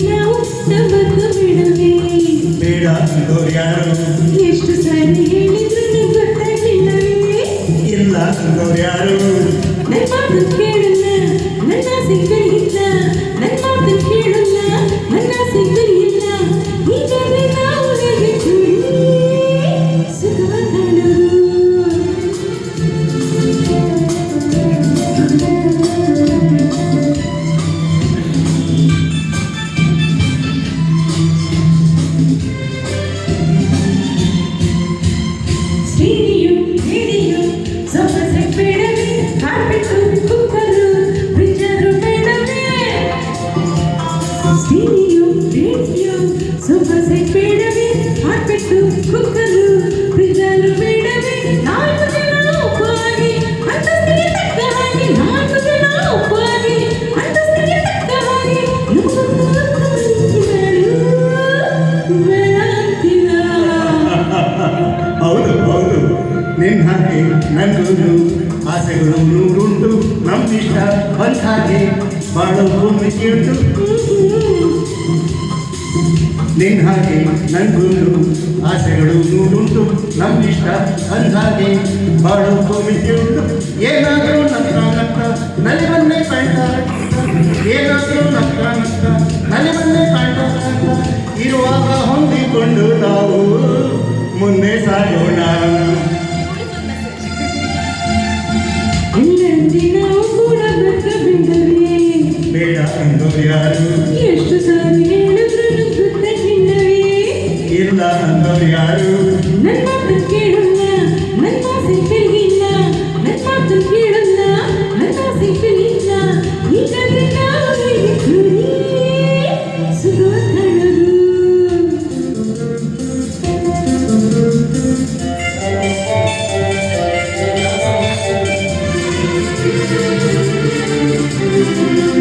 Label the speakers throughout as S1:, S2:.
S1: ನಾವು ನಮ್ಮದು ಬಿಡವೇ
S2: ಬೇಡ ಅಂದೋರು ಯಾರು
S1: ಎಷ್ಟು ಸಾರಿ ಹೇಳಿದ್ರು ಗೊತ್ತಾಗಿಲ್ಲವೇ
S2: ಇಲ್ಲ ಅಂದೋರು ಯಾರು
S1: ನನ್ನ ಮಾತು ಕೇಳಲ್ಲ ನನ್ನ ಸಿಗಲಿಲ್ಲ ನನ್ನ ಮಾತು ಕೇಳಲ್ಲ ನನ್ನ ಸಿಗಲಿಲ್ಲ ಹೀಗಾಗಿ ನಾವು ಹೇಗೆ ಕೂಡಿ ಸುಖವ ಕಾಣೋದು ಶ್ರೀನಿಯು ರೇಡಿಯೋ ಸೊಗಸೆ ಬೇಡವೇ ಕಾರ್ಪೆಟ್ಟು ಕುಕ್ಕರು ಫ್ರಿಜ್ಜರು ಬೇಡವೇ ಶ್ರೀನಿಯು ರೇಡಿಯೋ ಸೊಗಸೆ ಬೇಡವೇ ಕಾರ್ಪೆಟ್ಟು ಕುಕ್ಕರು ಫ್ರಿಜ್ಜರು ಬೇಡವೇ ನಾಲ್ಕು ಜನ ಉಪವಾಗಿ ಅಂತಸ್ತಿಗೆ ತಕ್ಕ ಹಾಗೆ ನಾಲ್ಕು ಜನ ಉಪವಾಗಿ ಅಂತಸ್ತಿಗೆ ತಕ್ಕ ಹಾಗೆ
S2: ಹೌದು ಹೌದು ನಿನ್ನ ಹಾಗೆ ನನ್ಗೂ ಆಸೆಗಳು ನೂರುಂಟು ನಮ್ಮಿಷ್ಟ ಬಂದ ಹಾಗೆ ಬಾಳೋದು ಮಿತಿಯುಂಟು ನಿನ್ನ ಹಾಗೆ ನನ್ಗೂ ಆಸೆಗಳು ನೂರುಂಟು ನಮ್ಮಿಷ್ಟ ಬಂದ ಹಾಗೆ ಬಾಳೋದು ಮಿತಿಯುಂಟು ಏನಾದರೂ ನಕ್ಕ ನಕ್ಕ ನಲಿವನ್ನೇ ಕಾಣ್ತ ಏನಾದರೂ ನಕ್ಕ ನಕ್ಕ ನಲಿವನ್ನೇ ಕಾಣ್ತ ಇರುವಾಗ ಹೊಂದಿಕೊಂಡು ನಾವು ಮುಂದೆ ಸಾಗೋಣ
S1: ನಾವು ಕೂಡ ಬದ್ದ ಬಿಡವೇ
S2: ಬೇಡ ಅಂದೋರು ಯಾರು
S1: ಎಷ್ಟು ಸಾರಿ ಹೇಳಿದ್ರು ಗೊತ್ತಾಗಿಲ್ಲವೇ
S2: ಇಲ್ಲ ಅಂದೋರು ಯಾರು
S1: ನನ್ನ ಮಾತು ಕೇಳಲ್ಲ ನನ್ನ ಆಸೆ ಕಲಿಯಿಲ್ಲ ನನ್ನ ಮಾತು ಕೇಳಲ್ಲ ನನ್ನ ಆಸೆ ಕಲಿಯಿಲ್ಲ ಹೀಗಾಗಿ ನಾವು ಹೇಗೆ ಕೂಡಿ ಸುಖವ ಕಾಣೋದು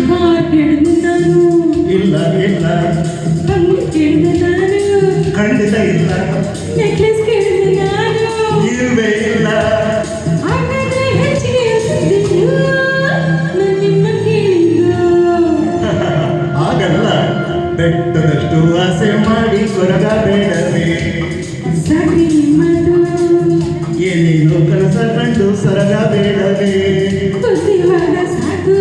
S1: ಕಾರ್ ಕೇಳಿದೆ ನಾನು
S2: ಇಲ್ಲ ಇಲ್ಲ
S1: ಹಂಗೆ ಕೇಳಿದೆ ನಾನು
S2: ಖಂಡಿತ ಇಲ್ಲ
S1: ನೆಕ್ಲೆಸ್ ಕೇಳಿದೆ ನಾನು
S2: ಇಲ್ವೇ ಇಲ್ಲ
S1: ಹಾಗಾದ್ರೆ ಹೆಚ್ಚಿಗೆ ಅಂತಿದ್ದು ನಾನು ನಿಮ್ಮ ಕೇಳಿದ್ದು
S2: ಆಗಲ್ಲ ಬೆಟ್ಟದಷ್ಟು ಆಸೆ ಮಾಡಿ ಕೊರಗ ಬೇಡವೇ
S1: ಸಾಕ್ರಿ ನಿಮ್ಮದು
S2: ಏನೇನು ಕನಸ ಕಂಡು ಸರಗ ಬೇಡವೇ
S1: ಬುದ್ಧಿವಾದ ಸಾಕು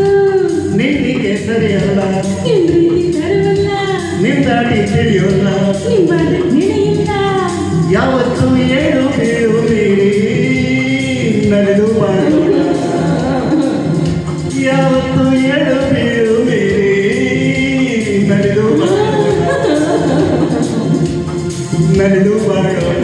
S2: ನಿನ್ನಿಗೆ ಸರಿಯಲ್ಲ
S1: ನಿಮ್ ಪ್ರೀತಿ ತರವಲ್ಲ
S2: ನಿಂದಾಡಿ ತಿಳಿಯೋಲ್ಲ
S1: ನಿಮ್ಮ ನಡೆಯಿಲ್ಲ
S2: ಯಾವತ್ತು ಏಳು ಬೀಳು ಮೀರಿ ನಡೆದು ಮಾಡೋಣ ಯಾವತ್ತು ಏಳು ಬೀಳು ಮೀರಿ ನಡೆದು ನಡೆದು ಮಾಡೋಣ